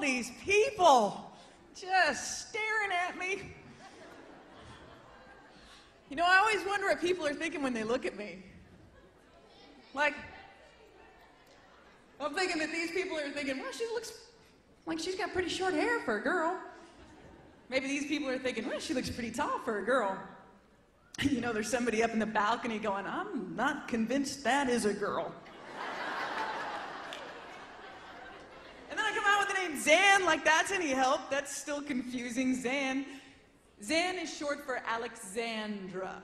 these people just staring at me. You know, I always wonder what people are thinking when they look at me. Like, I'm thinking that these people are thinking, well, she looks like she's got pretty short hair for a girl. Maybe these people are thinking, well, she looks pretty tall for a girl. You know, there's somebody up in the balcony going, I'm not convinced that is a girl. And then I come out with the name Zan, like that's any help. That's still confusing. Zan is short for Alexandra.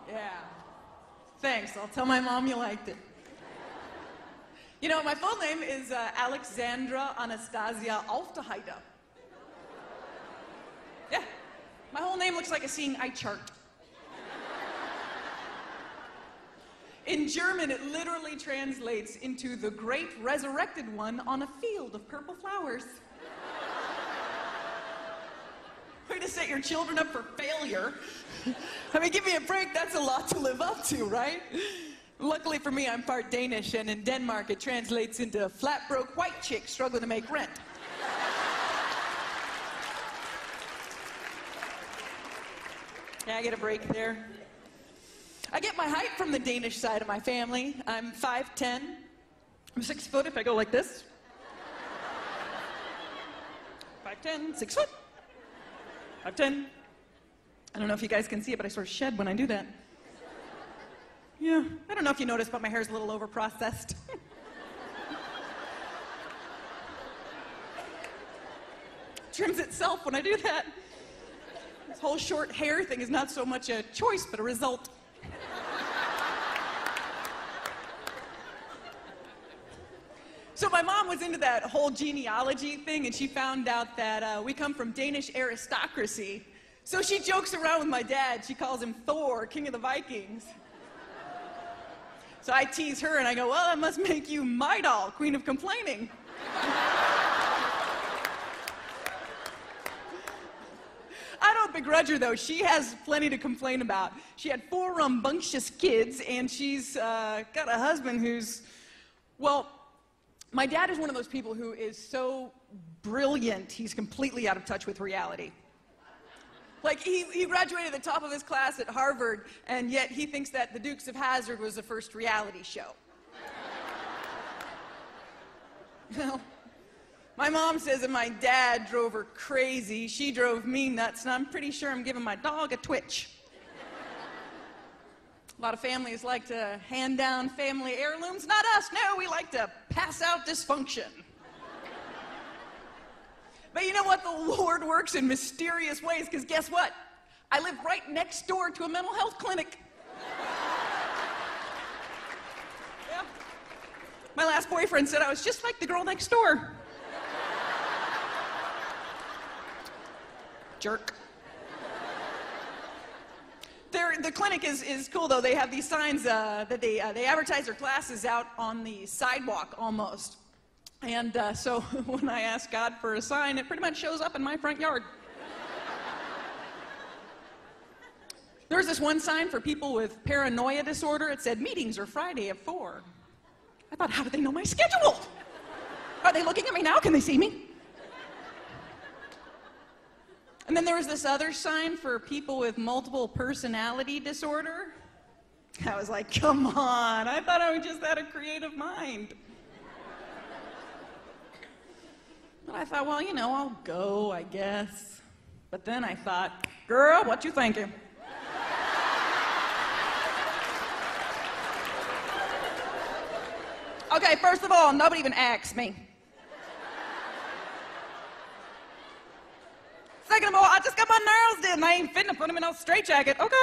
Yeah. Thanks, I'll tell my mom you liked it. You know, my full name is Alexandra Anastasia Alfteheide. Yeah, my whole name looks like a seeing eye chart. In German, it literally translates into the great resurrected one on a field of purple flowers. Way to set your children up for failure. I mean, give me a break, that's a lot to live up to, right? Luckily for me, I'm part Danish, and in Denmark, it translates into flat broke white chick struggling to make rent. Yeah, I get a break there. I get my height from the Danish side of my family. I'm 5'10". I'm 6 foot if I go like this. 5'10", 6 foot. 5'10". I don't know if you guys can see it, but I sort of shed when I do that. Yeah, I don't know if you noticed, but my hair's a little over-processed. Trims itself when I do that. This whole short hair thing is not so much a choice, but a result. So my mom was into that whole genealogy thing, and she found out that we come from Danish aristocracy. So she jokes around with my dad. She calls him Thor, king of the Vikings. So I tease her, and I go, well, that must make you my doll, queen of complaining. I don't begrudge her, though. She has plenty to complain about. She had 4 rambunctious kids, and she's got a husband who's, well, my dad is one of those people who is so brilliant, he's completely out of touch with reality. Like, he graduated at the top of his class at Harvard, and yet he thinks that The Dukes of Hazzard was the first reality show. Well, my mom says that my dad drove her crazy. She drove me nuts, and I'm pretty sure I'm giving my dog a twitch. A lot of families like to hand down family heirlooms. Not us, no, we like to pass out dysfunction. But you know what? The Lord works in mysterious ways, because guess what? I live right next door to a mental health clinic. Yeah. My last boyfriend said I was just like the girl next door. Jerk. The clinic is cool, though. They have these signs that they advertise their classes out on the sidewalk almost. And so when I ask God for a sign, it pretty much shows up in my front yard. There's this one sign for people with paranoia disorder. It said, meetings are Friday at 4. I thought, how do they know my schedule? Are they looking at me now? Can they see me? And then there was this other sign for people with multiple personality disorder. I was like, come on, I thought I just had a creative mind. But I thought, well, you know, I'll go, I guess. But then I thought, girl, what you thinking? Okay, first of all, nobody even asked me. Second of all, I just got my nails did, and I ain't fitting to put them in no straitjacket. Okay.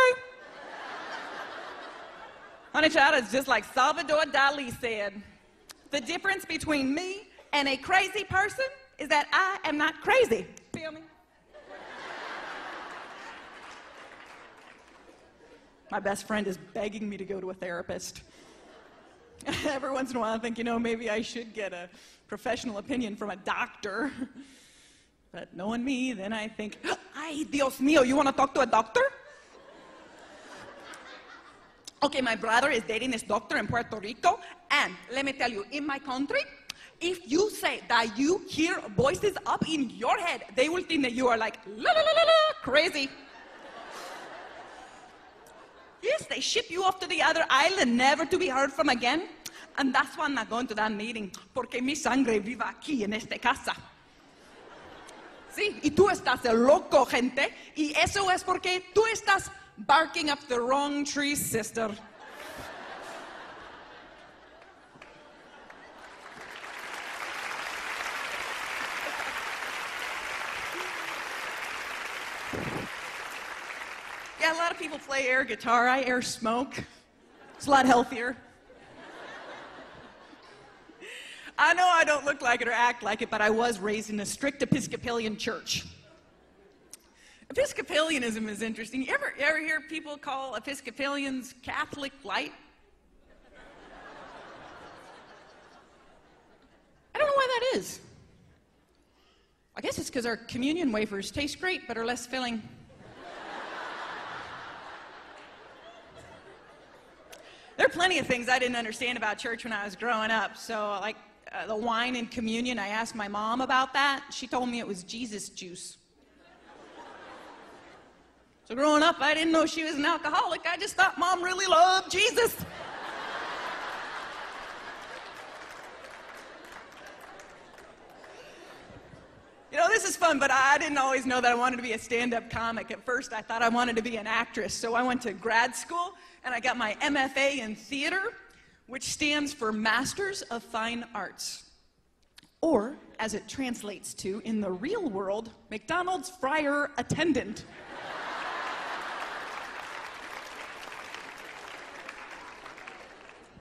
Honey child, it's just like Salvador Dali said. The difference between me and a crazy person is that I am not crazy. Feel me? My best friend is begging me to go to a therapist. Every once in a while I think, you know, maybe I should get a professional opinion from a doctor. But knowing me, then I think, ay, Dios mío, you want to talk to a doctor? Okay, my brother is dating this doctor in Puerto Rico, and let me tell you, in my country, If you say that you hear voices up in your head, they will think that you are like, la la la la la, crazy. Yes, they ship you off to the other island, never to be heard from again. And that's why I'm not going to that meeting, porque mi sangre viva aquí en esta casa. Sí, y tú estás loco, gente, y eso es porque tú estás barking up the wrong tree, sister. Yeah, a lot of people play air guitar. I air smoke. It's a lot healthier. I know I don't look like it or act like it, but I was raised in a strict Episcopalian church. Episcopalianism is interesting. You ever hear people call Episcopalians Catholic light? I don't know why that is. I guess it's because our communion wafers taste great but are less filling. There are plenty of things I didn't understand about church when I was growing up. So, like the wine in communion, I asked my mom about that. She told me it was Jesus juice. So growing up, I didn't know she was an alcoholic. I just thought Mom really loved Jesus. You know, this is fun, but I didn't always know that I wanted to be a stand-up comic. At first, I thought I wanted to be an actress. So I went to grad school, and I got my MFA in theater, which stands for Masters of Fine Arts. Or, as it translates to, in the real world, McDonald's fryer attendant.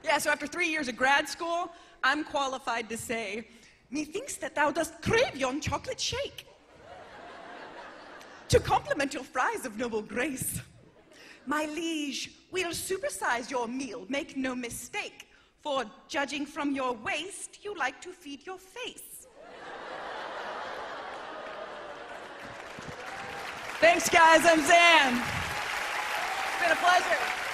Yeah, so after 3 years of grad school, I'm qualified to say, methinks that thou dost crave yon chocolate shake. To compliment your fries of noble grace. My liege, we'll supersize your meal, make no mistake, for judging from your waist, you like to feed your face. Thanks, guys, I'm Zan. It's been a pleasure.